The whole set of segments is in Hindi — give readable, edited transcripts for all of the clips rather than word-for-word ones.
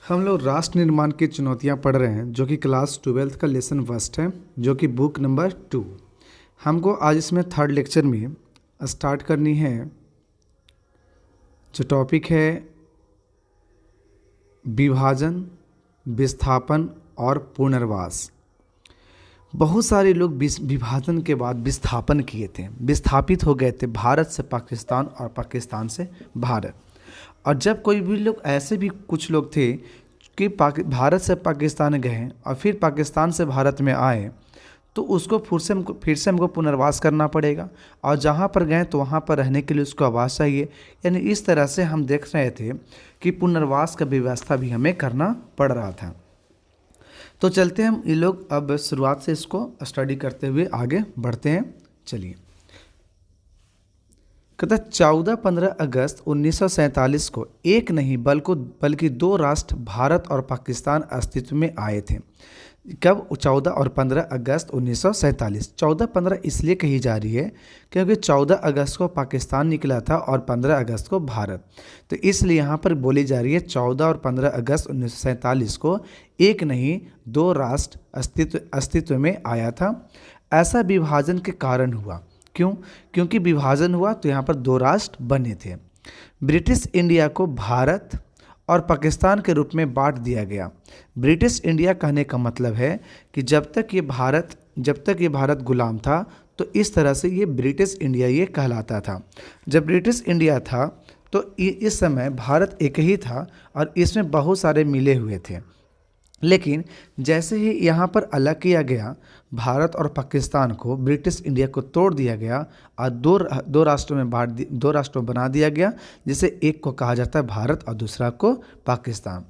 हम लोग राष्ट्र निर्माण की चुनौतियां पढ़ रहे हैं जो कि क्लास 12th का लेसन फर्स्ट है जो कि बुक नंबर 2। हमको आज इसमें थर्ड लेक्चर में स्टार्ट करनी है। जो टॉपिक है विभाजन, विस्थापन और पुनर्वास। बहुत सारे लोग विभाजन के बाद विस्थापन किए थे, विस्थापित हो गए थे भारत से पाकिस्तान और पाकिस्तान से भारत। और जब कोई भी लोग ऐसे भी कुछ लोग थे कि भारत से पाकिस्तान गए और फिर पाकिस्तान से भारत में आए, तो उसको फिर से हमको पुनर्वास करना पड़ेगा और जहाँ पर गए तो वहाँ पर रहने के लिए उसको आवास चाहिए। यानी इस तरह से हम देख रहे थे कि पुनर्वास का व्यवस्था भी हमें करना पड़ रहा था। तो चलते हैं हम ये लोग अब शुरुआत से इसको स्टडी करते हुए आगे बढ़ते हैं। चलिए, कहता 14-15 अगस्त 1947 को एक नहीं बल्कि दो राष्ट्र भारत और पाकिस्तान अस्तित्व में आए थे। कब? 14 और 15 अगस्त 1947। 14-15 इसलिए कही जा रही है क्योंकि 14 अगस्त को पाकिस्तान निकला था और 15 अगस्त को भारत, तो इसलिए यहाँ पर बोली जा रही है 14 और 15 अगस्त 1947 को एक नहीं दो राष्ट्र अस्तित्व में आया था। ऐसा विभाजन के कारण हुआ। क्यों? क्योंकि विभाजन हुआ तो यहाँ पर दो राष्ट्र बने थे। ब्रिटिश इंडिया को भारत और पाकिस्तान के रूप में बांट दिया गया। ब्रिटिश इंडिया कहने का मतलब है कि जब तक ये भारत गुलाम था तो इस तरह से ये ब्रिटिश इंडिया ये कहलाता था। जब ब्रिटिश इंडिया था तो इस समय भारत एक ही था और इसमें बहुत सारे मिले हुए थे। लेकिन जैसे ही यहाँ पर अलग किया गया, भारत और पाकिस्तान को, ब्रिटिश इंडिया को तोड़ दिया गया और दो राष्ट्रों में दो राष्ट्रों बना दिया गया, जिसे एक को कहा जाता है भारत और दूसरा को पाकिस्तान।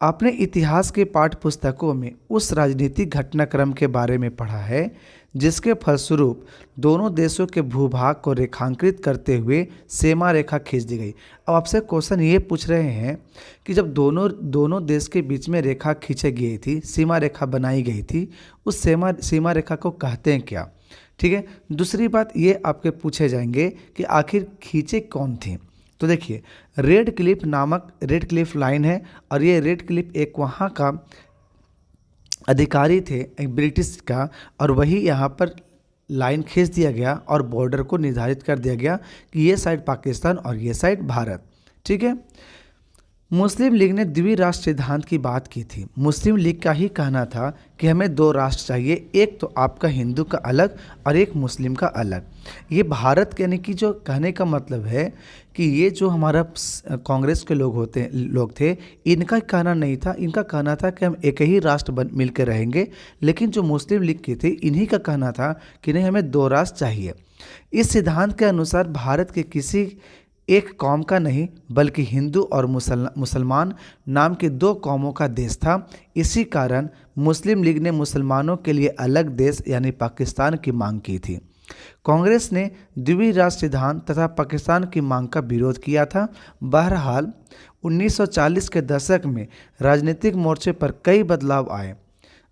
अपने इतिहास के पाठ्य पुस्तकों में उस राजनीतिक घटनाक्रम के बारे में पढ़ा है जिसके फलस्वरूप दोनों देशों के भूभाग को रेखांकित करते हुए सीमा रेखा खींच दी गई। अब आपसे क्वेश्चन ये पूछ रहे हैं कि जब दोनों देश के बीच में रेखा खींची गई थी, सीमा रेखा बनाई गई थी, उस सीमा रेखा को कहते हैं क्या? ठीक है। दूसरी बात ये आपके पूछे जाएंगे कि आखिर खींचे कौन थी? तो देखिए, रेड क्लिफ लाइन है और ये रेड क्लिफ एक वहाँ का अधिकारी थे, एक ब्रिटिश का, और वही यहाँ पर लाइन खींच दिया गया और बॉर्डर को निर्धारित कर दिया गया कि ये साइड पाकिस्तान और ये साइड भारत। ठीक है। मुस्लिम लीग ने द्विराष्ट्र सिद्धांत की बात की थी। मुस्लिम लीग का ही कहना था कि हमें दो राष्ट्र चाहिए, एक तो आपका हिंदू का अलग और एक मुस्लिम का अलग। ये भारत यानी कि जो कहने का मतलब है कि ये जो हमारा कांग्रेस के लोग थे, इनका कहना नहीं था। इनका कहना था कि हम एक ही राष्ट्र मिलकर रहेंगे। लेकिन जो मुस्लिम लीग के थे, इन्हीं का कहना था कि नहीं, हमें दो राष्ट्र चाहिए। इस सिद्धांत के अनुसार भारत के किसी एक कौम का नहीं बल्कि हिंदू और मुसलमान नाम के दो कौमों का देश था। इसी कारण मुस्लिम लीग ने मुसलमानों के लिए अलग देश यानी पाकिस्तान की मांग की थी। कांग्रेस ने द्विराष्ट्र सिद्धांत तथा पाकिस्तान की मांग का विरोध किया था। बहरहाल 1940 के दशक में राजनीतिक मोर्चे पर कई बदलाव आए।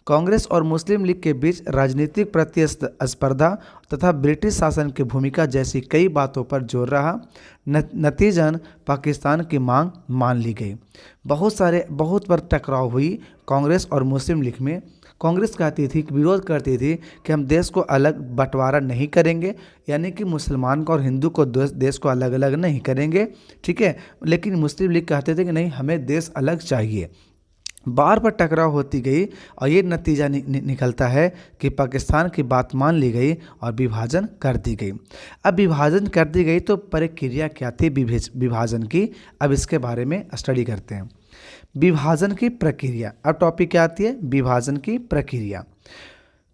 कांग्रेस और मुस्लिम लीग के बीच राजनीतिक प्रतिस्पर्धा तथा ब्रिटिश शासन की भूमिका जैसी कई बातों पर जोर रहा। नतीजन पाकिस्तान की मांग मान ली गई। बहुत बार टकराव हुई कांग्रेस और मुस्लिम लीग में। कांग्रेस कहती थी, विरोध करती थी कि हम देश को अलग बंटवारा नहीं करेंगे, यानी कि मुसलमान को और हिंदू को देश को अलग अलग नहीं करेंगे। ठीक है। लेकिन मुस्लिम लीग कहते थे कि नहीं, हमें देश अलग चाहिए। बार बार टकराव होती गई और ये नतीजा निकलता है कि पाकिस्तान की बात मान ली गई और विभाजन कर दी गई। अब विभाजन कर दी गई तो प्रक्रिया क्या थी विभाजन की? अब इसके बारे में स्टडी करते हैं। विभाजन की प्रक्रिया। अब टॉपिक क्या आती है? विभाजन की प्रक्रिया।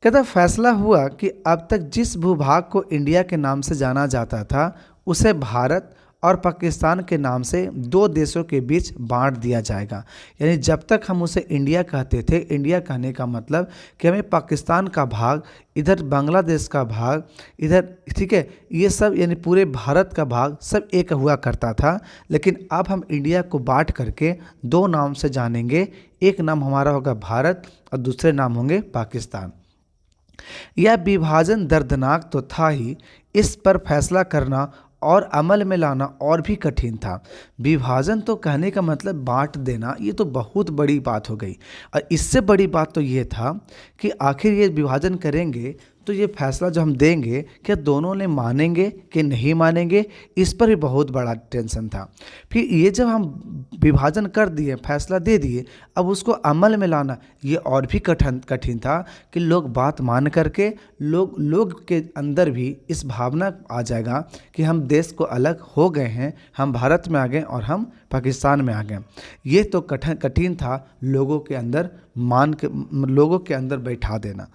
कहता फैसला हुआ कि अब तक जिस भूभाग को इंडिया के नाम से जाना जाता था उसे भारत और पाकिस्तान के नाम से दो देशों के बीच बांट दिया जाएगा। यानी जब तक हम उसे इंडिया कहते थे, इंडिया कहने का मतलब कि हमें पाकिस्तान का भाग, इधर बांग्लादेश का भाग, इधर, ठीक है, ये सब यानी पूरे भारत का भाग सब एक हुआ करता था। लेकिन अब हम इंडिया को बांट करके दो नाम से जानेंगे। एक नाम हमारा होगा भारत और दूसरे नाम होंगे पाकिस्तान। यह विभाजन दर्दनाक तो था ही, इस पर फैसला करना और अमल में लाना और भी कठिन था। विभाजन तो कहने का मतलब बांट देना, ये तो बहुत बड़ी बात हो गई। और इससे बड़ी बात तो ये था कि आखिर ये विभाजन करेंगे तो ये फैसला जो हम देंगे क्या दोनों ने मानेंगे कि नहीं मानेंगे, इस पर भी बहुत बड़ा टेंशन था। फिर ये जब हम विभाजन कर दिए, फैसला दे दिए, अब उसको अमल में लाना ये और भी कठिन था कि लोग बात मान करके लोग के अंदर भी इस भावना आ जाएगा कि हम देश को अलग हो गए हैं, हम भारत में आ गए और हम पाकिस्तान में आ गए। ये तो कठिन था लोगों के अंदर लोगों के अंदर बैठा देना।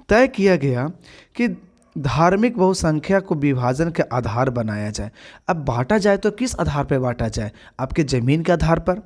तय किया गया कि धार्मिक बहुसंख्या को विभाजन के आधार बनाया जाए। अब बांटा जाए तो किस आधार पर बांटा जाए? आपके ज़मीन के आधार पर,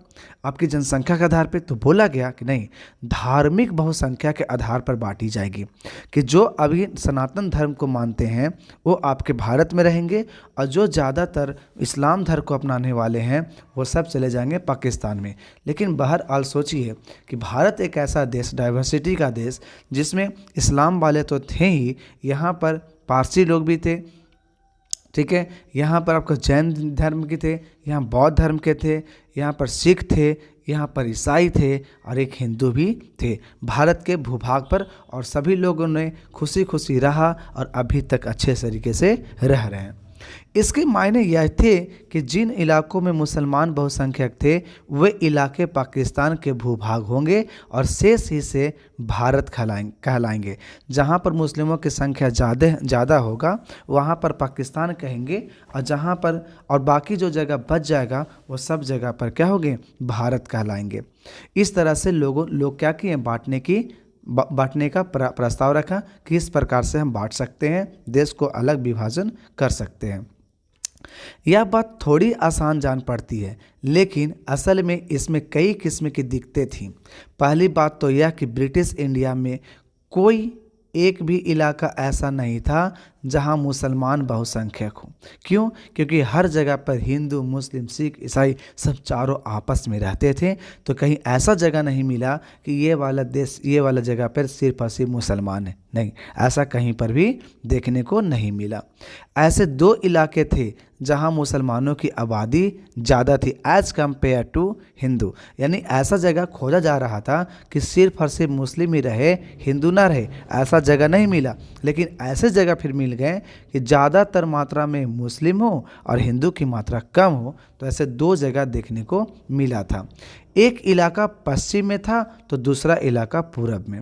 आपकी जनसंख्या के आधार पर? तो बोला गया कि नहीं, धार्मिक बहुसंख्या के आधार पर बांटी जाएगी कि जो अभी सनातन धर्म को मानते हैं वो आपके भारत में रहेंगे और जो ज़्यादातर इस्लाम धर्म को अपनाने वाले हैं वो सब चले जाएंगे पाकिस्तान में। लेकिन बहरहाल सोचिए कि भारत एक ऐसा देश, डाइवर्सिटी का देश, जिसमें इस्लाम वाले तो थे ही, यहाँ पर पारसी लोग भी थे, ठीक है, यहाँ पर आपका जैन धर्म के थे, यहाँ बौद्ध धर्म के थे, यहाँ पर सिख थे, यहाँ पर ईसाई थे और एक हिंदू भी थे भारत के भूभाग पर। और सभी लोगों ने खुशी खुशी रहा और अभी तक अच्छे तरीके से रह रहे हैं। इसके मायने यह थे कि जिन इलाकों में मुसलमान बहुसंख्यक थे वे इलाके पाकिस्तान के भूभाग होंगे और शेष हिस्से भारत कहलाएंगे। जहाँ पर मुस्लिमों की संख्या ज़्यादा होगा वहाँ पर पाकिस्तान कहेंगे, और जहाँ पर और बाकी जो जगह बच जाएगा वो सब जगह पर क्या होंगे? भारत कहलाएंगे। इस तरह से लोग क्या किए? बांटने का प्रस्ताव रखा कि इस प्रकार से हम बांट सकते हैं, देश को अलग विभाजन कर सकते हैं। यह बात थोड़ी आसान जान पड़ती है, लेकिन असल में इसमें कई किस्म की दिक्कतें थीं। पहली बात तो यह कि ब्रिटिश इंडिया में कोई एक भी इलाका ऐसा नहीं था जहां मुसलमान बहुसंख्यक हो। क्यों? क्योंकि हर जगह पर हिंदू, मुस्लिम, सिख, ईसाई सब चारों आपस में रहते थे। तो कहीं ऐसा जगह नहीं मिला कि ये वाला जगह पर सिर्फ और सिर्फ मुसलमान है, नहीं, ऐसा कहीं पर भी देखने को नहीं मिला। ऐसे दो इलाके थे जहां मुसलमानों की आबादी ज़्यादा थी एज़ कम्पेयर टू हिंदू, यानी ऐसा जगह खोजा जा रहा था कि सिर्फ और सिर्फ मुस्लिम ही रहे, हिंदू ना रहे, ऐसा जगह नहीं मिला। लेकिन ऐसे जगह फिर मिल गए कि ज़्यादातर मात्रा में मुस्लिम हो और हिंदू की मात्रा कम हो। तो ऐसे दो जगह देखने को मिला था। एक इलाका पश्चिम में था तो दूसरा इलाका पूरब में।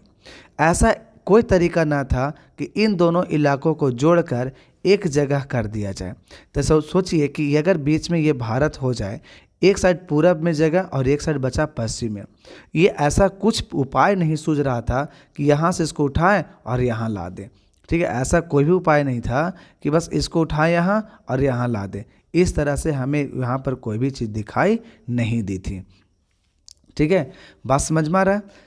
ऐसा कोई तरीका ना था कि इन दोनों इलाकों को जोड़कर एक जगह कर दिया जाए। तो सोचिए कि अगर बीच में ये भारत हो जाए, एक साइड पूरब में जगह और एक साइड बचा पश्चिम में, ये ऐसा कुछ उपाय नहीं सूझ रहा था कि यहाँ से इसको उठाएं और यहाँ ला दें, ठीक है, ऐसा कोई भी उपाय नहीं था कि बस इसको उठाएं यहाँ और यहाँ ला दें। इस तरह से हमें यहाँ पर कोई भी चीज़ दिखाई नहीं दी थी, ठीक है, बात समझ में आ रहा है।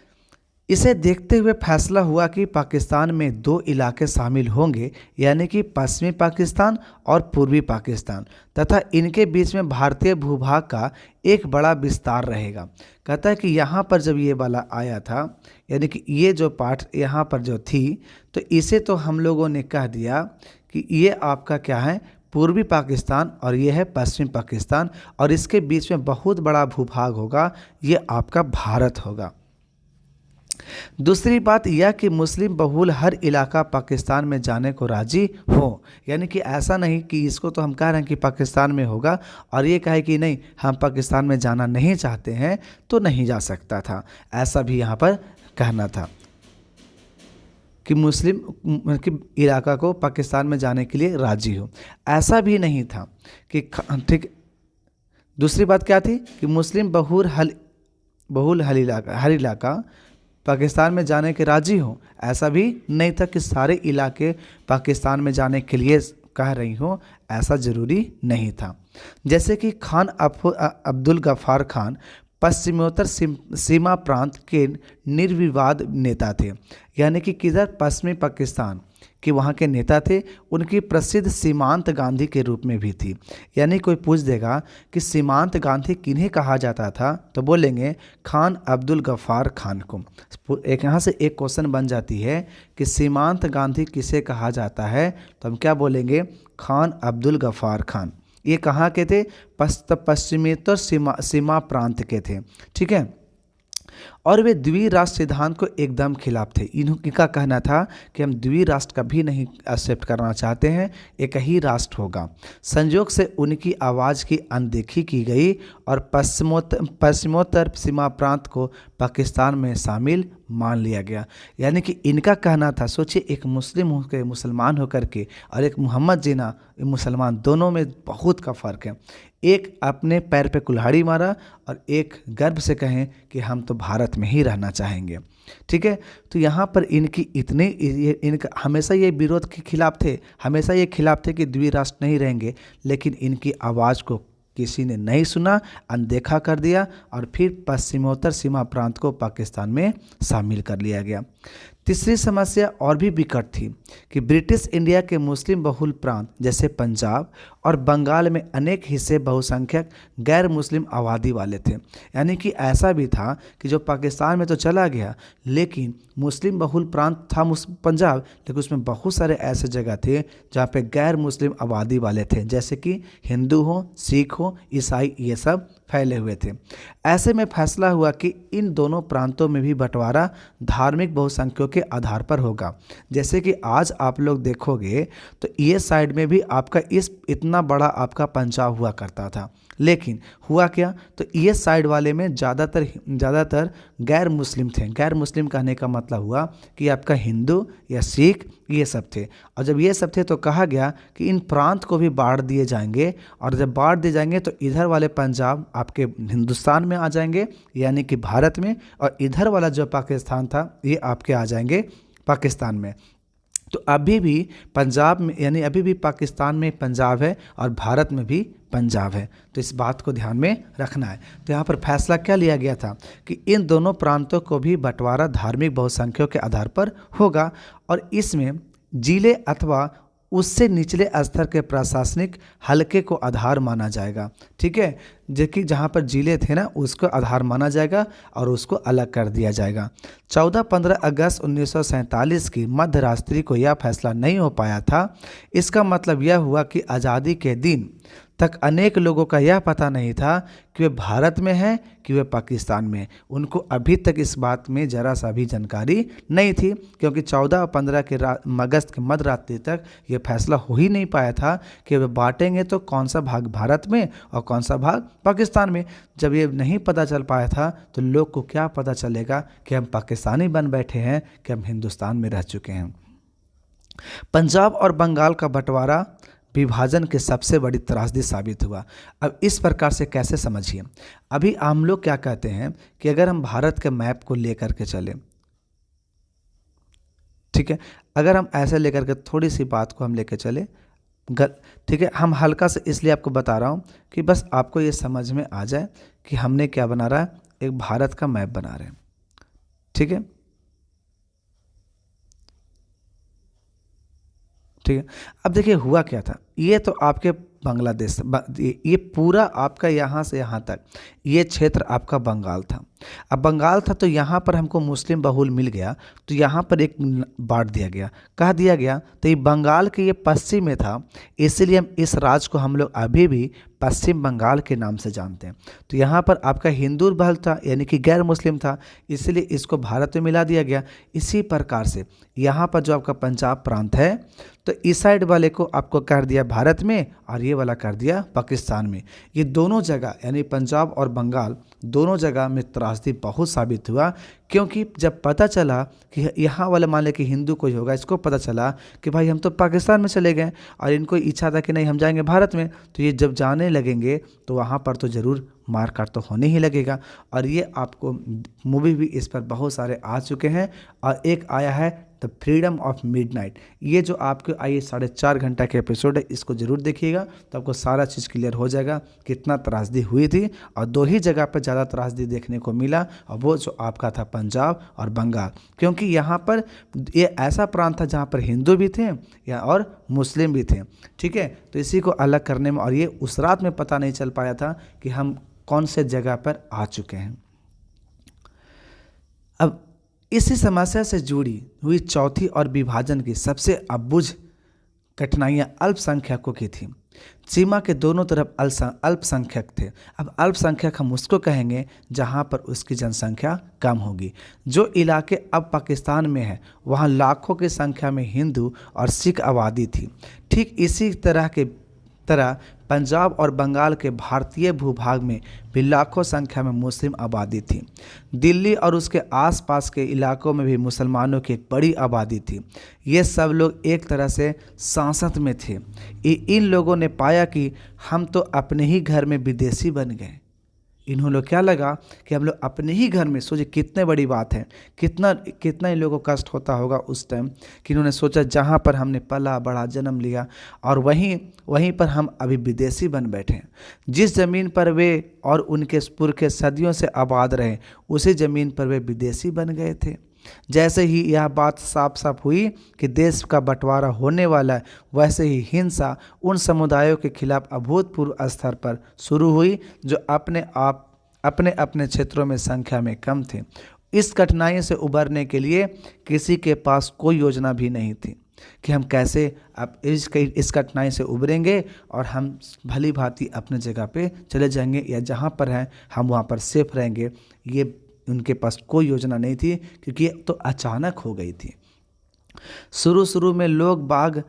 इसे देखते हुए फैसला हुआ कि पाकिस्तान में दो इलाके शामिल होंगे, यानी कि पश्चिमी पाकिस्तान और पूर्वी पाकिस्तान, तथा इनके बीच में भारतीय भूभाग का एक बड़ा विस्तार रहेगा। कहता है कि यहाँ पर जब ये वाला आया था, यानी कि ये जो पार्ट यहाँ पर जो थी, तो इसे तो हम लोगों ने कह दिया कि ये आपका क्या है, पूर्वी पाकिस्तान, और ये है पश्चिम पाकिस्तान, और इसके बीच में बहुत बड़ा भूभाग होगा, ये आपका भारत होगा। दूसरी बात यह कि मुस्लिम बहुल हर इलाका पाकिस्तान में जाने को राजी हो, यानी कि ऐसा नहीं कि इसको तो हम कह रहे हैं कि पाकिस्तान में होगा और ये कहे कि नहीं हम पाकिस्तान में जाना नहीं चाहते हैं तो नहीं जा सकता था। ऐसा भी यहाँ पर कहना था कि मुस्लिम कि इलाका को पाकिस्तान में जाने के लिए राजी हो। ऐसा भी नहीं था कि ठीक। दूसरी बात क्या थी कि मुस्लिम बहुल हर इलाका पाकिस्तान में जाने के राजी हो। ऐसा भी नहीं था कि सारे इलाके पाकिस्तान में जाने के लिए कह रही हो, ऐसा ज़रूरी नहीं था। जैसे कि खान अब्दुल गफ्फार खान पश्चिमोत्तर सीमा प्रांत के निर्विवाद नेता थे, यानी कि किधर, पश्चिमी पाकिस्तान कि वहाँ के नेता थे, उनकी प्रसिद्ध सीमांत गांधी के रूप में भी थी। यानी कोई पूछ देगा कि सीमांत गांधी किन्हें कहा जाता था, तो बोलेंगे खान अब्दुल गफ्फार खान को। एक यहाँ से एक क्वेश्चन बन जाती है कि सीमांत गांधी किसे कहा जाता है, तो हम क्या बोलेंगे, खान अब्दुल गफ्फार खान। ये कहाँ के थे, पश्चिमेतर सीमा प्रांत के थे, ठीक है। और वे द्विराष्ट्र सिद्धांत को एकदम खिलाफ थे। इनका कहना था कि हम द्विराष्ट्र कभी नहीं एक्सेप्ट करना चाहते हैं, एक ही राष्ट्र होगा। संयोग से उनकी आवाज़ की अनदेखी की गई और पश्चिमोत्तर सीमा प्रांत को पाकिस्तान में शामिल मान लिया गया। यानी कि इनका कहना था, सोचिए एक मुसलमान होकर के और एक मोहम्मद जिन्ना मुसलमान, दोनों में बहुत का फ़र्क है। एक अपने पैर पे कुल्हाड़ी मारा और एक गर्व से कहें कि हम तो भारत में ही रहना चाहेंगे, ठीक है। तो यहाँ पर इनका हमेशा ये विरोध के खिलाफ थे, हमेशा ये खिलाफ थे कि द्विराष्ट्र नहीं रहेंगे, लेकिन इनकी आवाज़ को किसी ने नहीं सुना, अनदेखा कर दिया और फिर पश्चिमोत्तर सीमा प्रांत को पाकिस्तान में शामिल कर लिया गया। तीसरी समस्या और भी विकट थी कि ब्रिटिश इंडिया के मुस्लिम बहुल प्रांत जैसे पंजाब और बंगाल में अनेक हिस्से बहुसंख्यक गैर मुस्लिम आबादी वाले थे। यानी कि ऐसा भी था कि जो पाकिस्तान में तो चला गया, लेकिन मुस्लिम बहुल प्रांत था पंजाब, लेकिन उसमें बहुत सारे ऐसे जगह थे जहाँ पे गैर मुस्लिम आबादी वाले थे, जैसे कि हिंदू हो, सिख हो, ईसाई, ये सब फैले हुए थे। ऐसे में फैसला हुआ कि इन दोनों प्रांतों में भी बंटवारा धार्मिक बहुसंख्यों के आधार पर होगा। जैसे कि आज आप लोग देखोगे तो ये साइड में भी आपका इतना बड़ा आपका पंजाब हुआ करता था, लेकिन हुआ क्या, तो ये साइड वाले में ज़्यादातर गैर मुस्लिम थे। गैर मुस्लिम कहने का मतलब हुआ कि आपका हिंदू या सिख ये सब थे। और जब ये सब थे तो कहा गया कि इन प्रांत को भी बांट दिए जाएंगे, और जब बांट दिए जाएंगे तो इधर वाले पंजाब आपके हिंदुस्तान में आ जाएंगे, यानी कि भारत में, और इधर वाला जो पाकिस्तान था ये आपके आ जाएंगे पाकिस्तान में। तो अभी भी पंजाब में, यानी अभी भी पाकिस्तान में पंजाब है और भारत में भी पंजाब है, तो इस बात को ध्यान में रखना है। तो यहाँ पर फैसला क्या लिया गया था कि इन दोनों प्रांतों को भी बंटवारा धार्मिक बहुसंख्यों के आधार पर होगा, और इसमें जिले अथवा उससे निचले स्तर के प्रशासनिक हलके को आधार माना जाएगा, ठीक है। जबकि जहाँ पर जिले थे ना, उसको आधार माना जाएगा और उसको अलग कर दिया जाएगा। 14-15 अगस्त 1947 की मध्यरात्रि को यह फैसला नहीं हो पाया था। इसका मतलब यह हुआ कि आज़ादी के दिन तक अनेक लोगों का यह पता नहीं था कि वे भारत में हैं कि वे पाकिस्तान में। उनको अभी तक इस बात में ज़रा सा भी जानकारी नहीं थी, क्योंकि 14 और 15 के अगस्त के मध्यरात्रि तक ये फैसला हो ही नहीं पाया था कि वे बांटेंगे तो कौन सा भाग भारत में और कौन सा भाग पाकिस्तान में। जब ये नहीं पता चल पाया था तो लोग को क्या पता चलेगा कि हम पाकिस्तानी बन बैठे हैं कि हम हिंदुस्तान में रह चुके हैं। पंजाब और बंगाल का बंटवारा विभाजन के सबसे बड़ी त्रासदी साबित हुआ। अब इस प्रकार से कैसे समझिए, अभी हम लोग क्या कहते हैं कि अगर हम भारत के मैप को लेकर के चलें, ठीक है, अगर हम ऐसे लेकर के थोड़ी सी बात को हम लेकर चले, ठीक है, हम हल्का से इसलिए आपको बता रहा हूँ कि बस आपको ये समझ में आ जाए कि हमने क्या बना रहा है, एक भारत का मैप बना रहे हैं, ठीक है, ठीक है। अब देखिए हुआ क्या था, ये तो आपके बांग्लादेश, ये पूरा आपका यहाँ से यहाँ तक ये क्षेत्र आपका बंगाल था। अब बंगाल था तो यहाँ पर हमको मुस्लिम बहुल मिल गया, तो यहाँ पर एक बांट दिया गया, कह दिया गया, तो ये बंगाल के ये पश्चिम में था, इसीलिए हम इस राज्य को हम लोग अभी भी पश्चिम बंगाल के नाम से जानते हैं। तो यहाँ पर आपका हिंदू बहुल था, यानी कि गैर मुस्लिम था, इसलिए इसको भारत में मिला दिया गया। इसी प्रकार से यहाँ पर जो आपका पंजाब प्रांत है, तो इस साइड वाले को आपको कर दिया भारत में और ये वाला कर दिया पाकिस्तान में। ये दोनों जगह यानी पंजाब और बंगाल दोनों जगह में त्रासदी बहुत साबित हुआ, क्योंकि जब पता चला कि यहाँ वाले मान ले कि हिंदू कोई होगा, इसको पता चला कि भाई हम तो पाकिस्तान में चले गए और इनको इच्छा था कि नहीं हम जाएंगे भारत में, तो ये जब जाने लगेंगे तो वहाँ पर तो ज़रूर मार काट तो होने ही लगेगा। और ये आपको मूवी भी इस पर बहुत सारे आ चुके हैं, और एक आया है द फ्रीडम ऑफ मिडनाइट, ये जो आपके आइए 4.5 घंटा के एपिसोड है, इसको ज़रूर देखिएगा तो आपको सारा चीज़ क्लियर हो जाएगा कितना त्रासदी हुई थी। और 2 ही जगह पर ज़्यादा त्रासदी देखने को मिला, और वो जो आपका था पंजाब और बंगाल, क्योंकि यहाँ पर ये ऐसा प्रांत था जहाँ पर हिंदू भी थे या और मुस्लिम भी थे। ठीक है, तो इसी को अलग करने में, और ये उस रात में पता नहीं चल पाया था कि हम कौन से जगह पर आ चुके हैं। अब इसी समस्या से जुड़ी हुई चौथी और विभाजन की सबसे अबुझ कठिनाइयाँ अल्पसंख्यकों की थी। सीमा के दोनों तरफ अल्पसंख्यक थे। अब अल्पसंख्यक हम उसको कहेंगे जहाँ पर उसकी जनसंख्या कम होगी। जो इलाके अब पाकिस्तान में है वहाँ लाखों की संख्या में हिंदू और सिख आबादी थी। ठीक इसी तरह पंजाब और बंगाल के भारतीय भूभाग में भी लाखों संख्या में मुस्लिम आबादी थी। दिल्ली और उसके आसपास के इलाकों में भी मुसलमानों की एक बड़ी आबादी थी। ये सब लोग एक तरह से सांसत में थे। इन लोगों ने पाया कि हम तो अपने ही घर में विदेशी बन गए। इन्हों लोग क्या लगा कि हम लोग अपने ही घर में, सोचिए कितने बड़ी बात है, कितना इन लोगों को कष्ट होता होगा उस टाइम कि इन्होंने सोचा जहाँ पर हमने पला बढ़ा जन्म लिया और वहीं पर हम अभी विदेशी बन बैठे हैं। जिस ज़मीन पर वे और उनके पुरखे सदियों से आबाद रहे उसी ज़मीन पर वे विदेशी बन गए थे। जैसे ही यह बात साफ साफ हुई कि देश का बंटवारा होने वाला है, वैसे ही हिंसा उन समुदायों के खिलाफ अभूतपूर्व स्तर पर शुरू हुई जो अपने क्षेत्रों में संख्या में कम थे। इस कठिनाई से उबरने के लिए किसी के पास कोई योजना भी नहीं थी कि हम कैसे अब इस कठिनाई से उबरेंगे और हम भली भांति अपने जगह पे चले जाएंगे या जहाँ पर हैं हम वहाँ पर सेफ रहेंगे। ये उनके पास कोई योजना नहीं थी क्योंकि ये तो अचानक हो गई थी। शुरू में लोग बाग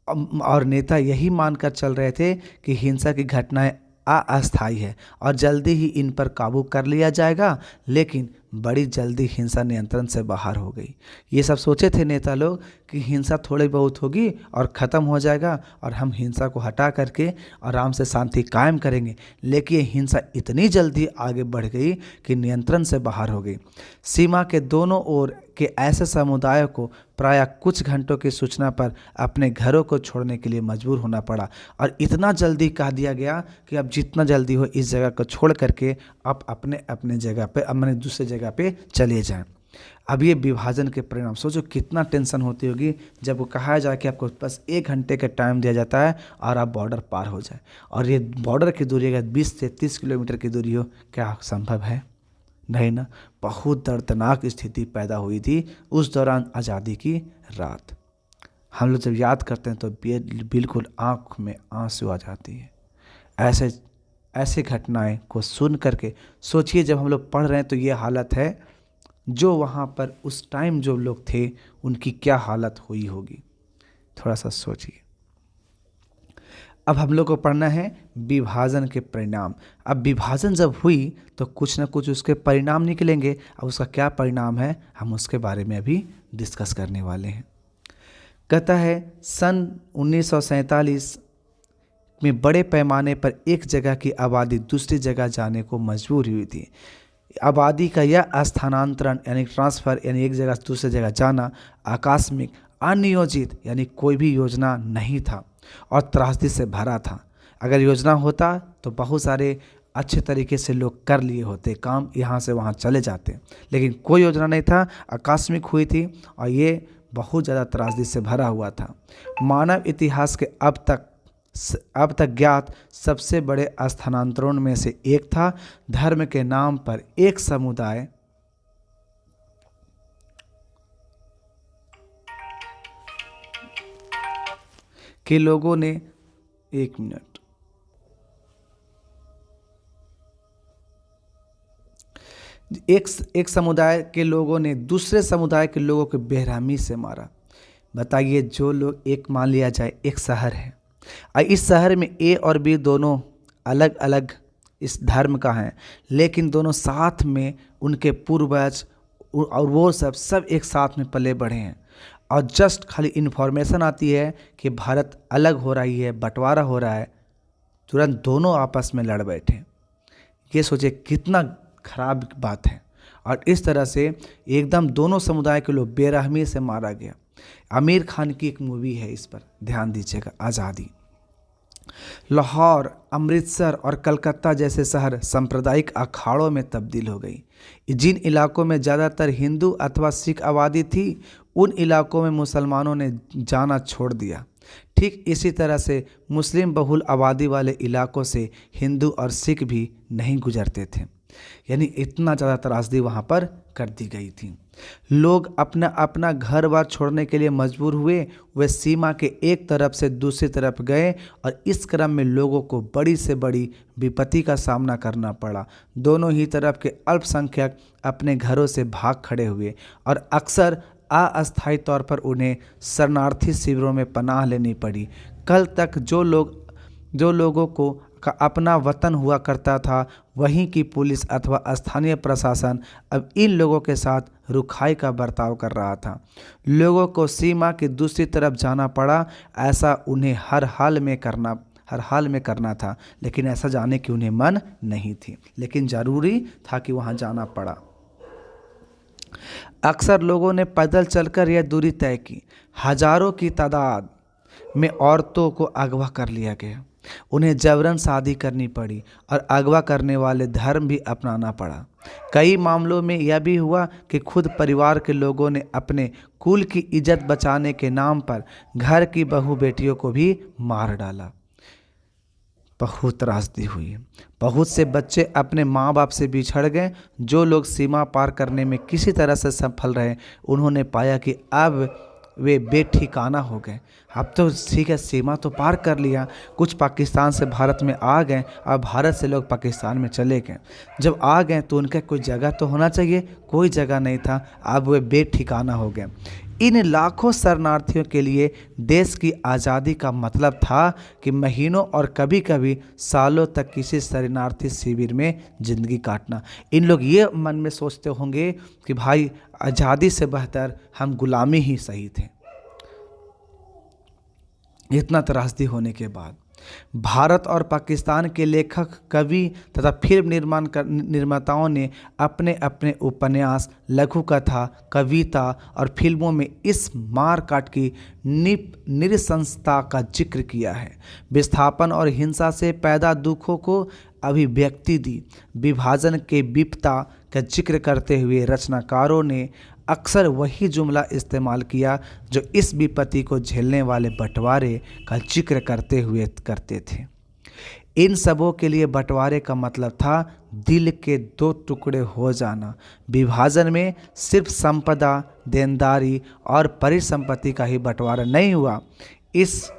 और नेता यही मानकर चल रहे थे कि हिंसा की घटनाएं अस्थायी है और जल्दी ही इन पर काबू कर लिया जाएगा, लेकिन बड़ी जल्दी हिंसा नियंत्रण से बाहर हो गई। ये सब सोचे थे नेता लोग कि हिंसा थोड़ी बहुत होगी और ख़त्म हो जाएगा और हम हिंसा को हटा करके आराम से शांति कायम करेंगे, लेकिन ये हिंसा इतनी जल्दी आगे बढ़ गई कि नियंत्रण से बाहर हो गई। सीमा के दोनों ओर के ऐसे समुदायों को प्रायः कुछ घंटों की सूचना पर अपने घरों को छोड़ने के लिए मजबूर होना पड़ा और इतना जल्दी कह दिया गया कि अब जितना जल्दी हो इस जगह को छोड़ करके आप अपने जगह पे, अपने दूसरे जगह पे चले जाएं। अब ये विभाजन के परिणाम सोचो कितना टेंशन होती होगी जब वो कहा जाए कि आपको बस 1 घंटे का टाइम दिया जाता है और आप बॉर्डर पार हो जाए, और ये बॉर्डर की दूरी अगर 20 से 30 किलोमीटर की दूरी हो, क्या संभव है? नहीं ना। बहुत दर्दनाक स्थिति पैदा हुई थी उस दौरान आज़ादी की रात। हम लोग जब याद करते हैं तो बिल्कुल आँख में आंसू आ जाती है। ऐसे घटनाएं को सुन करके सोचिए जब हम लोग पढ़ रहे हैं तो ये हालत है, जो वहाँ पर उस टाइम जो लोग थे उनकी क्या हालत हुई होगी, थोड़ा सा सोचिए। अब हम लोग को पढ़ना है विभाजन के परिणाम। अब विभाजन जब हुई तो कुछ ना कुछ उसके परिणाम निकलेंगे। अब उसका क्या परिणाम है हम उसके बारे में अभी डिस्कस करने वाले हैं। कहता है सन 1947 में बड़े पैमाने पर एक जगह की आबादी दूसरी जगह जाने को मजबूर हुई थी। आबादी का यह स्थानांतरण यानी ट्रांसफ़र यानी एक जगह से दूसरी जगह जाना आकस्मिक, अनियोजित यानी कोई भी योजना नहीं था और त्रासदी से भरा था। अगर योजना होता तो बहुत सारे अच्छे तरीके से लोग कर लिए होते काम, यहाँ से वहाँ चले जाते, लेकिन कोई योजना नहीं था, आकस्मिक हुई थी और ये बहुत ज़्यादा त्रासदी से भरा हुआ था। मानव इतिहास के अब तक ज्ञात सबसे बड़े स्थानांतरण में से एक था। धर्म के नाम पर एक समुदाय के लोगों ने एक समुदाय के लोगों ने दूसरे समुदाय के लोगों को बेरहमी से मारा। बताइए, जो लोग एक मान लिया जाए एक शहर है और इस शहर में ए और बी दोनों अलग अलग इस धर्म का हैं, लेकिन दोनों साथ में उनके पूर्वज और वो सब एक साथ में पले बढ़े हैं और जस्ट खाली इन्फॉर्मेशन आती है कि भारत अलग हो रही है, बंटवारा हो रहा है, तुरंत दोनों आपस में लड़ बैठे। ये सोचे कितना खराब बात है। और इस तरह से एकदम दोनों समुदाय के लोग बेरहमी से मारा गया। आमिर खान की एक मूवी है, इस पर ध्यान दीजिएगा, आज़ादी। लाहौर, अमृतसर और कलकत्ता जैसे शहर सांप्रदायिक अखाड़ों में तब्दील हो गई। जिन इलाकों में ज़्यादातर हिंदू अथवा सिख आबादी थी, उन इलाकों में मुसलमानों ने जाना छोड़ दिया। ठीक इसी तरह से मुस्लिम बहुल आबादी वाले इलाकों से हिंदू और सिख भी नहीं गुजरते थे। यानी इतना ज़्यादा त्रासदी वहाँ पर कर दी गई थी। लोग अपना अपना घर बार छोड़ने के लिए मजबूर हुए। वे सीमा के एक तरफ से दूसरी तरफ गए और इस क्रम में लोगों को बड़ी से बड़ी विपत्ति का सामना करना पड़ा। दोनों ही तरफ के अल्पसंख्यक अपने घरों से भाग खड़े हुए और अक्सर अस्थायी तौर पर उन्हें शरणार्थी शिविरों में पनाह लेनी पड़ी। कल तक जो लोगों को का अपना वतन हुआ करता था, वहीं की पुलिस अथवा स्थानीय प्रशासन अब इन लोगों के साथ रुखाई का बर्ताव कर रहा था। लोगों को सीमा की दूसरी तरफ जाना पड़ा। ऐसा उन्हें हर हाल में करना था, लेकिन ऐसा जाने की उन्हें मन नहीं थी, लेकिन ज़रूरी था कि वहाँ जाना पड़ा। अक्सर लोगों ने पैदल चलकर यह दूरी तय की। हजारों की तादाद में औरतों को अगवा कर लिया गया। उन्हें जबरन शादी करनी पड़ी और अगवा करने वाले धर्म भी अपनाना पड़ा। कई मामलों में यह भी हुआ कि खुद परिवार के लोगों ने अपने कुल की इज्जत बचाने के नाम पर घर की बहू बेटियों को भी मार डाला। बहुत त्रासदी हुई। बहुत से बच्चे अपने माँ बाप से बिछड़ गए। जो लोग सीमा पार करने में किसी तरह से सफल रहे, उन्होंने पाया कि अब वे बेठिकाना हो गए। अब तो ठीक है, सीमा तो पार कर लिया, कुछ पाकिस्तान से भारत में आ गए, अब भारत से लोग पाकिस्तान में चले गए। जब आ गए तो उनका कोई जगह तो होना चाहिए, कोई जगह नहीं था। अब वे बेठिकाना हो गए। इन लाखों शरणार्थियों के लिए देश की आज़ादी का मतलब था कि महीनों और कभी कभी सालों तक किसी शरणार्थी शिविर में ज़िंदगी काटना। इन लोग ये मन में सोचते होंगे कि भाई आज़ादी से बेहतर हम गुलामी ही सही थे। इतना त्रासदी होने के बाद भारत और पाकिस्तान के लेखक, कवि तथा फिल्म निर्माताओं ने अपने अपने उपन्यास, लघु कथा, कविता और फिल्मों में इस मार काट की नृशंसता का जिक्र किया है। विस्थापन और हिंसा से पैदा दुखों को अभिव्यक्ति दी। विभाजन के विपदा का जिक्र करते हुए रचनाकारों ने अक्सर वही जुमला इस्तेमाल किया जो इस विपत्ति को झेलने वाले बंटवारे का जिक्र करते हुए करते थे। इन सबों के लिए बंटवारे का मतलब था दिल के दो टुकड़े हो जाना। विभाजन में सिर्फ संपदा, देनदारी और परिसंपत्ति का ही बंटवारा नहीं हुआ। इस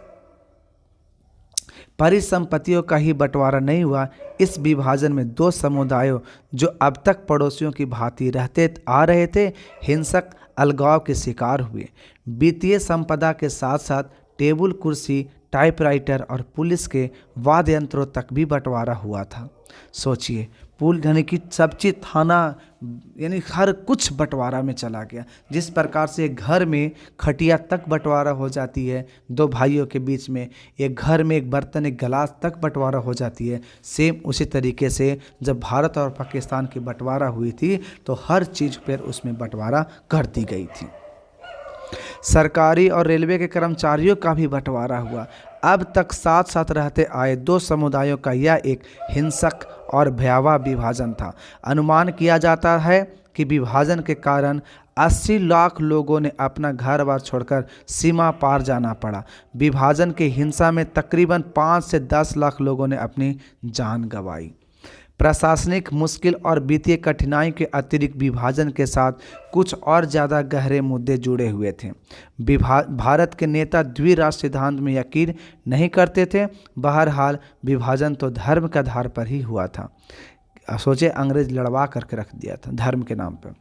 परिसंपत्तियों का ही बंटवारा नहीं हुआ। इस विभाजन में दो समुदायों जो अब तक पड़ोसियों की भांति रहते आ रहे थे, हिंसक अलगाव के शिकार हुए। वित्तीय संपदा के साथ साथ टेबल कुर्सी, टाइपराइटर और पुलिस के वाद्य यंत्रों तक भी बंटवारा हुआ था। सोचिए, यानी कि सब चीज़, थाना, यानी हर कुछ बंटवारा में चला गया। जिस प्रकार से एक घर में खटिया तक बंटवारा हो जाती है दो भाइयों के बीच में, एक घर में एक बर्तन, एक गिलास तक बंटवारा हो जाती है, सेम उसी तरीके से जब भारत और पाकिस्तान की बंटवारा हुई थी तो हर चीज़ पर उसमें बंटवारा कर दी गई थी। सरकारी और रेलवे के कर्मचारियों का भी बंटवारा हुआ। अब तक साथ साथ रहते आए दो समुदायों का यह एक हिंसक और भयावह विभाजन था। अनुमान किया जाता है कि विभाजन के कारण 80 लाख लोगों ने अपना घर बार छोड़कर सीमा पार जाना पड़ा। विभाजन की हिंसा में तकरीबन 5 से 10 लाख लोगों ने अपनी जान गंवाई। प्रशासनिक मुश्किल और वित्तीय कठिनाई के अतिरिक्त विभाजन के साथ कुछ और ज़्यादा गहरे मुद्दे जुड़े हुए थे। भारत के नेता द्विराष्ट्र सिद्धांत में यकीन नहीं करते थे। बहरहाल विभाजन तो धर्म के आधार पर ही हुआ था। सोचे, अंग्रेज लड़वा करके रख दिया था धर्म के नाम पर।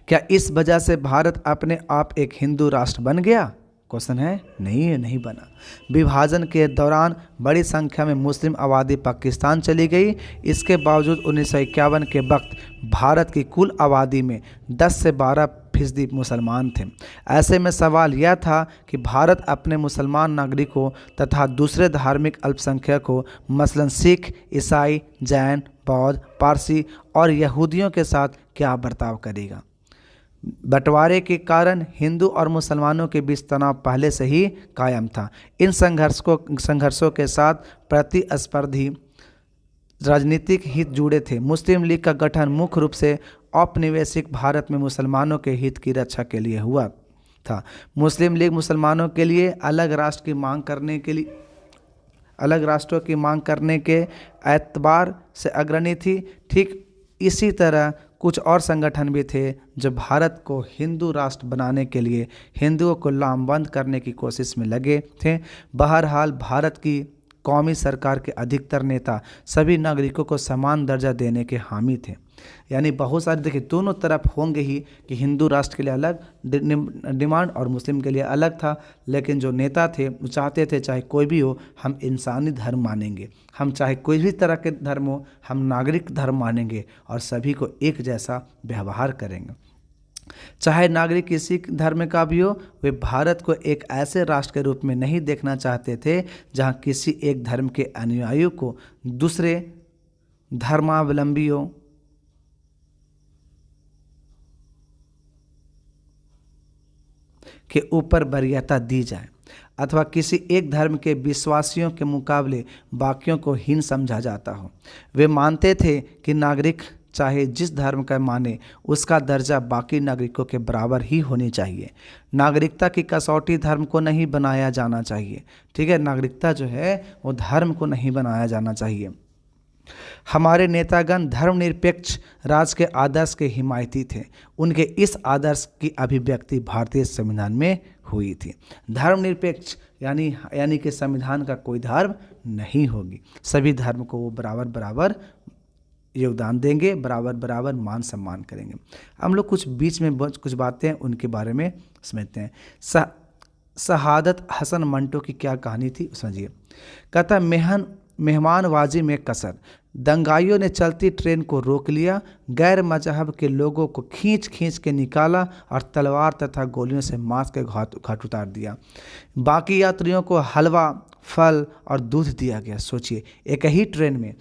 क्या इस वजह से भारत अपने आप एक हिंदू राष्ट्र बन गया? क्वेश्चन है, नहीं बना। विभाजन के दौरान बड़ी संख्या में मुस्लिम आबादी पाकिस्तान चली गई। इसके बावजूद 1951 के वक्त भारत की कुल आबादी में 10 से 12% मुसलमान थे। ऐसे में सवाल यह था कि भारत अपने मुसलमान नागरिकों तथा दूसरे धार्मिक अल्पसंख्यकों मसलन सिख, ईसाई, जैन, बौद्ध, पारसी और यहूदियों के साथ क्या बर्ताव करेगा। बंटवारे के कारण हिंदू और मुसलमानों के बीच तनाव पहले से ही कायम था। इन संघर्षों के साथ प्रतिस्पर्धी राजनीतिक हित जुड़े थे। मुस्लिम लीग का गठन मुख्य रूप से औपनिवेशिक भारत में मुसलमानों के हित की रक्षा के लिए हुआ था। मुस्लिम लीग मुसलमानों के लिए अलग राष्ट्रों की मांग करने के एतबार से अग्रणी थी। ठीक इसी तरह कुछ और संगठन भी थे जो भारत को हिंदू राष्ट्र बनाने के लिए हिंदुओं को लामबंद करने की कोशिश में लगे थे। बहरहाल भारत की कौमी सरकार के अधिकतर नेता सभी नागरिकों को समान दर्जा देने के हामी थे। यानी बहुत सारे, देखिए, दोनों तरफ होंगे ही कि हिंदू राष्ट्र के लिए अलग डिमांड और मुस्लिम के लिए अलग था, लेकिन जो नेता थे वो चाहते थे चाहे कोई भी हो हम इंसानी धर्म मानेंगे, हम चाहे कोई भी तरह के धर्म हो हम नागरिक धर्म मानेंगे और सभी को एक जैसा व्यवहार करेंगे। चाहे नागरिक किसी धर्म का भी हो, वे भारत को एक ऐसे राष्ट्र के रूप में नहीं देखना चाहते थे जहां किसी एक धर्म के अनुयायियों को दूसरे धर्मावलंबियों के ऊपर वरीयता दी जाए अथवा किसी एक धर्म के विश्वासियों के मुकाबले बाकियों को हीन समझा जाता हो। वे मानते थे कि नागरिक चाहे जिस धर्म का माने उसका दर्जा बाकी नागरिकों के बराबर ही होनी चाहिए। नागरिकता की कसौटी धर्म को नहीं बनाया जाना चाहिए। ठीक है, नागरिकता जो है वो धर्म को नहीं बनाया जाना चाहिए। हमारे नेतागण धर्मनिरपेक्ष राज के आदर्श के हिमायती थे। उनके इस आदर्श की अभिव्यक्ति भारतीय संविधान में हुई थी। धर्मनिरपेक्ष यानी कि संविधान का कोई धर्म नहीं होगी, सभी धर्म को वो बराबर बराबर योगदान देंगे, बराबर बराबर मान सम्मान करेंगे। हम लोग कुछ बीच में कुछ बातें हैं उनके बारे में समझते हैं। शहादत हसन मंटो की क्या कहानी थी समझिए। कहता मेहमानवाजी में कसर, दंगाइयों ने चलती ट्रेन को रोक लिया, गैर मजहब के लोगों को खींच खींच के निकाला और तलवार तथा गोलियों से मार के घाट उतार दिया। बाकी यात्रियों को हलवा, फल और दूध दिया गया। सोचिए, एक ही ट्रेन में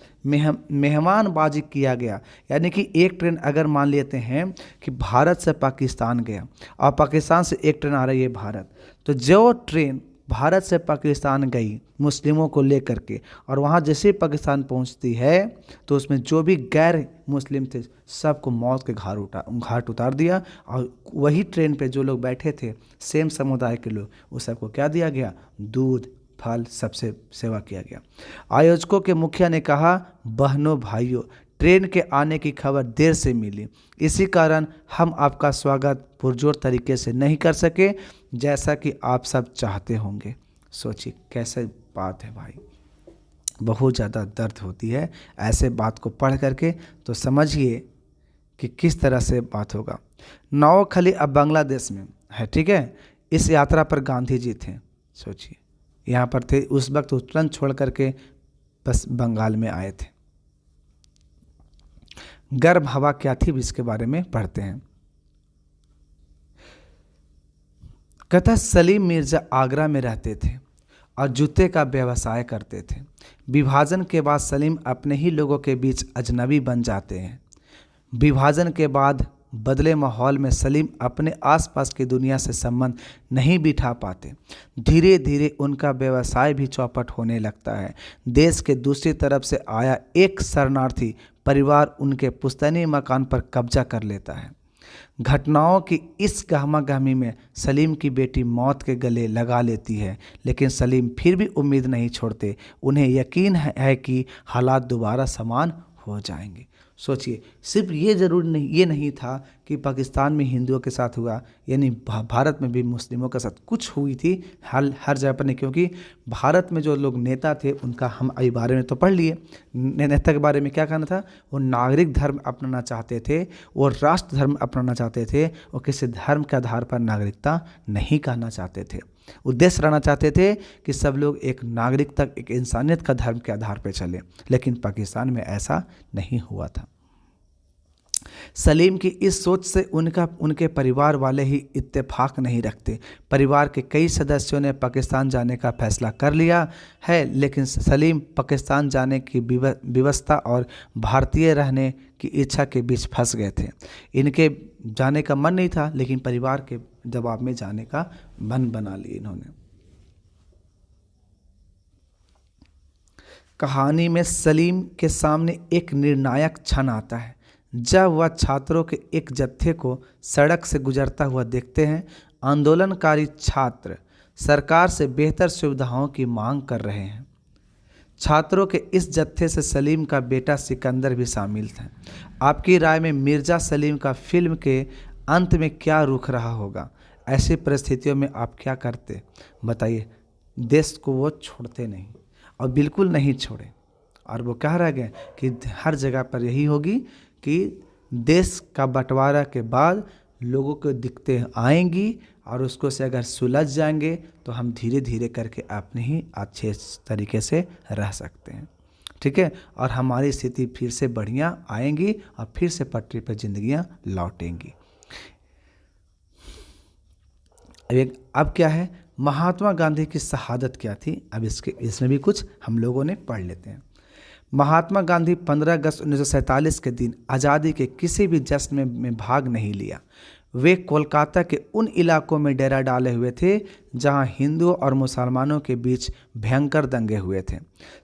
मेहमानबाजी किया गया। यानी कि एक ट्रेन अगर मान लेते हैं कि भारत से पाकिस्तान गया और पाकिस्तान से एक ट्रेन आ रही है भारत, तो जो ट्रेन भारत से पाकिस्तान गई मुस्लिमों को लेकर के और वहाँ जैसे पाकिस्तान पहुँचती है तो उसमें जो भी गैर मुस्लिम थे सबको मौत के घाट उतार दिया। और वही ट्रेन पे जो लोग बैठे थे सेम समुदाय के लोग, उस सबको क्या दिया गया? दूध, फल, सबसे सेवा किया गया। आयोजकों के मुखिया ने कहा, बहनों भाइयों, ट्रेन के आने की खबर देर से मिली, इसी कारण हम आपका स्वागत पुरजोर तरीके से नहीं कर सके जैसा कि आप सब चाहते होंगे। सोचिए कैसे बात है भाई, बहुत ज़्यादा दर्द होती है ऐसे बात को पढ़ करके। तो समझिए कि किस तरह से बात होगा। नौखली अब बांग्लादेश में है, ठीक है। इस यात्रा पर गांधी जी थे, सोचिए यहाँ पर थे उस वक्त, तुरंत छोड़ करके बस बंगाल में आए थे। गर्म हवा क्या थी इसके बारे में पढ़ते हैं। कहता सलीम मिर्जा आगरा में रहते थे और जूते का व्यवसाय करते थे। विभाजन के बाद सलीम अपने ही लोगों के बीच अजनबी बन जाते हैं। विभाजन के बाद बदले माहौल में सलीम अपने आसपास की दुनिया से संबंध नहीं बिठा पाते। धीरे धीरे उनका व्यवसाय भी चौपट होने लगता है। देश के दूसरी तरफ से आया एक शरणार्थी परिवार उनके पुश्तैनी मकान पर कब्जा कर लेता है। घटनाओं की इस गहमागहमी में सलीम की बेटी मौत के गले लगा लेती है, लेकिन सलीम फिर भी उम्मीद नहीं छोड़ते। उन्हें यकीन है कि हालात दोबारा समान हो जाएंगे। सोचिए, सिर्फ ये नहीं था कि पाकिस्तान में हिंदुओं के साथ हुआ, यानी भारत में भी मुस्लिमों के साथ कुछ हुई थी हर जगह पर नहीं, क्योंकि भारत में जो लोग नेता थे उनका हम अभी बारे में तो पढ़ लिए। नेता के बारे में क्या कहना था? वो नागरिक धर्म अपनाना चाहते थे, वो राष्ट्र धर्म अपनाना चाहते थे, वो किसी धर्म के आधार पर नागरिकता नहीं कहना चाहते थे। उद्देश्य रहना चाहते थे कि सब लोग एक नागरिकता, एक इंसानियत का धर्म के आधार पर चले, लेकिन पाकिस्तान में ऐसा नहीं हुआ था। सलीम की इस सोच से उनके परिवार वाले ही इत्तेफाक नहीं रखते। परिवार के कई सदस्यों ने पाकिस्तान जाने का फैसला कर लिया है, लेकिन सलीम पाकिस्तान जाने की व्यवस्था और भारतीय रहने की इच्छा के बीच फंस गए थे। इनके जाने का मन नहीं था, लेकिन परिवार के दबाव में जाने का मन बना लिया इन्होंने। कहानी में सलीम के सामने एक निर्णायक क्षण आता है जब वह छात्रों के एक जत्थे को सड़क से गुजरता हुआ देखते हैं। आंदोलनकारी छात्र सरकार से बेहतर सुविधाओं की मांग कर रहे हैं। छात्रों के इस जत्थे से सलीम का बेटा सिकंदर भी शामिल था। आपकी राय में मिर्ज़ा सलीम का फिल्म के अंत में क्या रुख रहा होगा? ऐसी परिस्थितियों में आप क्या करते, बताइए। देश को वो छोड़ते नहीं और बिल्कुल नहीं छोड़े, और वो कह रह गए कि हर जगह पर यही होगी कि देश का बंटवारा के बाद लोगों को दिक्कतें आएंगी और उसको से अगर सुलझ जाएंगे तो हम धीरे धीरे करके अपने ही अच्छे तरीके से रह सकते हैं, ठीक है, और हमारी स्थिति फिर से बढ़िया आएंगी और फिर से पटरी पर जिंदगियां लौटेंगी। अब क्या है, महात्मा गांधी की शहादत क्या थी? अब इसमें भी कुछ हम लोगों ने पढ़ लेते हैं। महात्मा गांधी 15 अगस्त 1947 के दिन आज़ादी के किसी भी जश्न में भाग नहीं लिया। वे कोलकाता के उन इलाकों में डेरा डाले हुए थे जहां हिंदुओं और मुसलमानों के बीच भयंकर दंगे हुए थे।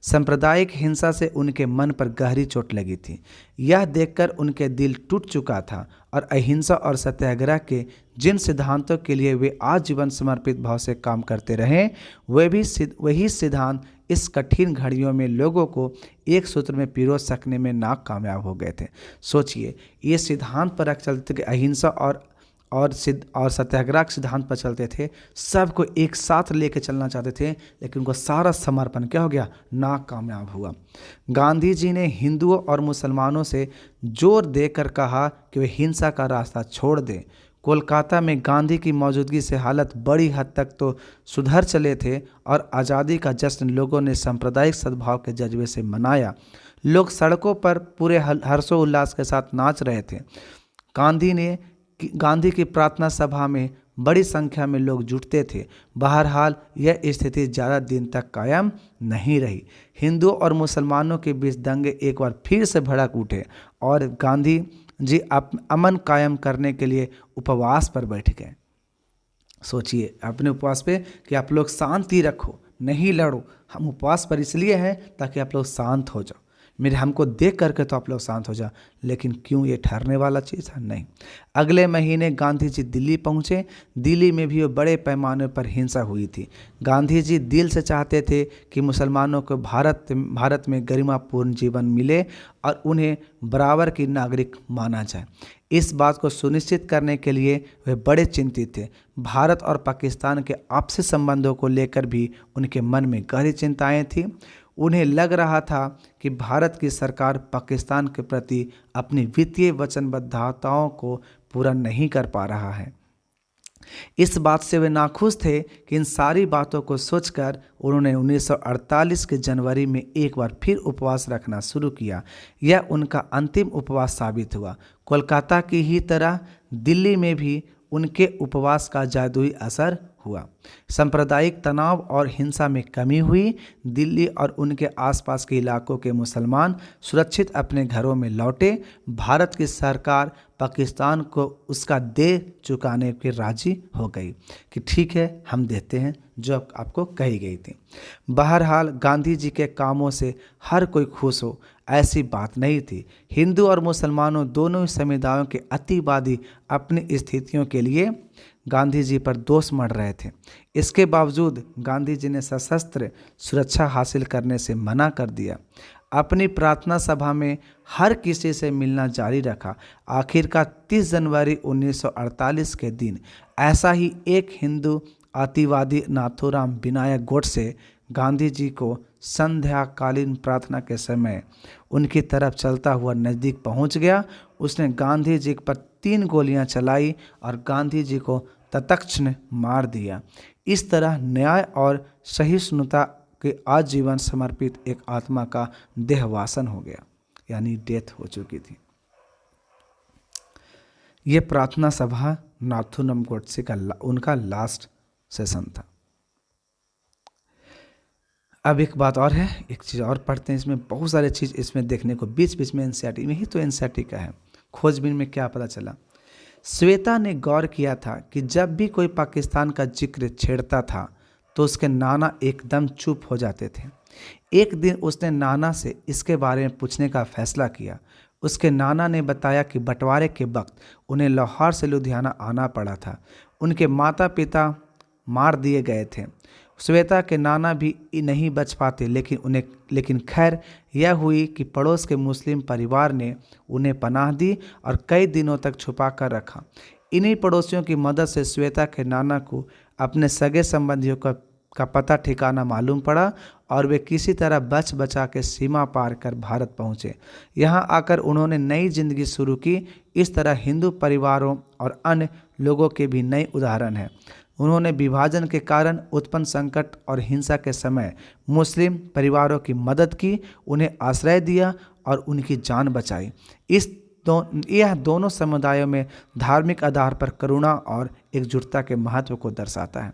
सांप्रदायिक हिंसा से उनके मन पर गहरी चोट लगी थी। यह देखकर उनके दिल टूट चुका था और अहिंसा और सत्याग्रह के जिन सिद्धांतों के लिए वे आजीवन समर्पित भाव से काम करते रहे, वही सिद्धांत इस कठिन घड़ियों में लोगों को एक सूत्र में पिरो सकने में नाकामयाब हो गए थे। सोचिए, ये सिद्धांत पर चलते थे, अहिंसा और सत्याग्रह के सिद्धांत पर चलते थे, सबको एक साथ लेके चलना चाहते थे, लेकिन उनको सारा समर्पण क्या हो गया, नाकामयाब हुआ। गांधी जी ने हिंदुओं और मुसलमानों से जोर देकर कहा कि वे हिंसा का रास्ता छोड़ दें। कोलकाता में गांधी की मौजूदगी से हालत बड़ी हद तक तो सुधर चले थे और आज़ादी का जश्न लोगों ने सांप्रदायिक सद्भाव के जज्बे से मनाया। लोग सड़कों पर पूरे हर्षोल्लास के साथ नाच रहे थे। गांधी की प्रार्थना सभा में बड़ी संख्या में लोग जुटते थे। बहरहाल यह स्थिति ज़्यादा दिन तक कायम नहीं रही। हिंदुओं और मुसलमानों के बीच दंगे एक बार फिर से भड़क उठे और गांधी जी अमन कायम करने के लिए उपवास पर बैठ गए। सोचिए अपने उपवास पे कि आप लोग शांति रखो, नहीं लड़ो। हम उपवास पर इसलिए हैं ताकि आप लोग शांत हो जाओ, मेरे हमको देख करके तो आप लोग शांत हो जाओ। लेकिन क्यों ये ठहरने वाला चीज़ है? नहीं। अगले महीने गांधी जी दिल्ली पहुँचे। दिल्ली में भी बड़े पैमाने पर हिंसा हुई थी। गांधी जी दिल से चाहते थे कि मुसलमानों को भारत में गरिमापूर्ण जीवन मिले और उन्हें बराबर की नागरिक माना जाए। इस बात को सुनिश्चित करने के लिए वे बड़े चिंतित थे। भारत और पाकिस्तान के आपसी संबंधों को लेकर भी उनके मन में गहरी चिंताएं थीं। उन्हें लग रहा था कि भारत की सरकार पाकिस्तान के प्रति अपनी वित्तीय वचनबद्धताओं को पूरा नहीं कर पा रहा है। इस बात से वे नाखुश थे कि इन सारी बातों को सोचकर उन्होंने 1948 के जनवरी में एक बार फिर उपवास रखना शुरू किया। यह उनका अंतिम उपवास साबित हुआ। कोलकाता की ही तरह दिल्ली में भी उनके उपवास का जादुई असर हुआ। सांप्रदायिक तनाव और हिंसा में कमी हुई। दिल्ली और उनके आसपास के इलाकों के मुसलमान सुरक्षित अपने घरों में लौटे। भारत की सरकार पाकिस्तान को उसका दे चुकाने के राजी हो गई कि ठीक है, हम देते हैं जो आपको कही गई थी। बहरहाल गांधी जी के कामों से हर कोई खुश हो ऐसी बात नहीं थी। हिंदू और मुसलमानों दोनों ही समुदायों के अतिवादी अपनी स्थितियों के लिए गांधी जी पर दोष मढ़ रहे थे। इसके बावजूद गांधी जी ने सशस्त्र सुरक्षा हासिल करने से मना कर दिया। अपनी प्रार्थना सभा में हर किसी से मिलना जारी रखा। आखिरकार 30 जनवरी 1948 के दिन ऐसा ही एक हिंदू अतिवादी नाथूराम विनायक गोडसे गांधी जी को संध्याकालीन प्रार्थना के समय उनकी तरफ चलता हुआ नज़दीक पहुंच गया। उसने गांधी जी पर 3 गोलियां चलाई और गांधी जी को तत्क्षण मार दिया। इस तरह न्याय और सहिष्णुता के आजीवन समर्पित एक आत्मा का देहवासन हो गया, यानी डेथ हो चुकी थी। ये प्रार्थना सभा नाथूराम गोडसे का उनका लास्ट सेशन था। अब एक बात और है, एक चीज़ और पढ़ते हैं, इसमें बहुत सारे चीज़ इसमें देखने को बीच बीच में एनसीईआरटी में ही तो एनसीईआरटी का है। खोजबीन में क्या पता चला, श्वेता ने गौर किया था कि जब भी कोई पाकिस्तान का जिक्र छेड़ता था तो उसके नाना एकदम चुप हो जाते थे। एक दिन उसने नाना से इसके बारे में पूछने का फैसला किया। उसके नाना ने बताया कि बंटवारे के वक्त उन्हें लाहौर से लुधियाना आना पड़ा था। उनके माता पिता मार दिए गए थे। श्वेता के नाना भी नहीं बच पाते, लेकिन खैर यह हुई कि पड़ोस के मुस्लिम परिवार ने उन्हें पनाह दी और कई दिनों तक छुपा कर रखा। इन्हीं पड़ोसियों की मदद से श्वेता के नाना को अपने सगे संबंधियों का पता ठिकाना मालूम पड़ा और वे किसी तरह बच बचा के सीमा पार कर भारत पहुँचे। यहाँ आकर उन्होंने नई जिंदगी शुरू की। इस तरह हिंदू परिवारों और अन्य लोगों के भी नए उदाहरण हैं। उन्होंने विभाजन के कारण उत्पन्न संकट और हिंसा के समय मुस्लिम परिवारों की मदद की, उन्हें आश्रय दिया और उनकी जान बचाई। यह दोनों समुदायों में धार्मिक आधार पर करुणा और एकजुटता के महत्व को दर्शाता है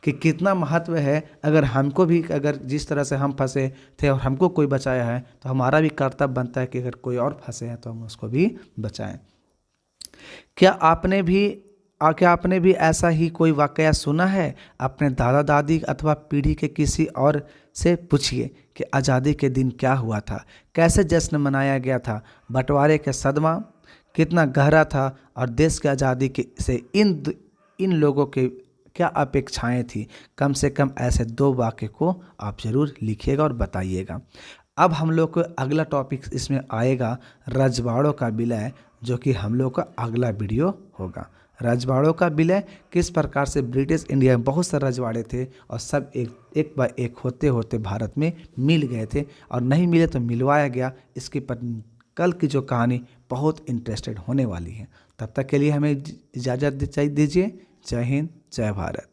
कि कितना महत्व है। अगर हमको भी, अगर जिस तरह से हम फंसे थे और हमको कोई बचाया है तो हमारा भी कर्तव्य बनता है कि अगर कोई और फंसे हैं तो हम उसको भी बचाएं। क्या आपने भी ऐसा ही कोई वाकया सुना है? अपने दादा दादी अथवा पीढ़ी के किसी और से पूछिए कि आज़ादी के दिन क्या हुआ था, कैसे जश्न मनाया गया था, बंटवारे का सदमा कितना गहरा था और देश की आज़ादी से इन लोगों के क्या अपेक्षाएं थी। कम से कम ऐसे 2 वाक्य को आप ज़रूर लिखिएगा और बताइएगा। अब हम लोग को अगला टॉपिक इसमें आएगा रजवाड़ों का विलय, जो कि हम लोग का अगला वीडियो होगा। रजवाड़ों का विलय, किस प्रकार से ब्रिटिश इंडिया में बहुत सारे रजवाड़े थे और सब एक बार एक होते होते भारत में मिल गए थे और नहीं मिले तो मिलवाया गया। इसके पर कल की जो कहानी बहुत इंटरेस्टेड होने वाली है। तब तक के लिए हमें इजाज़त दीजिए। जय हिंद, जय भारत।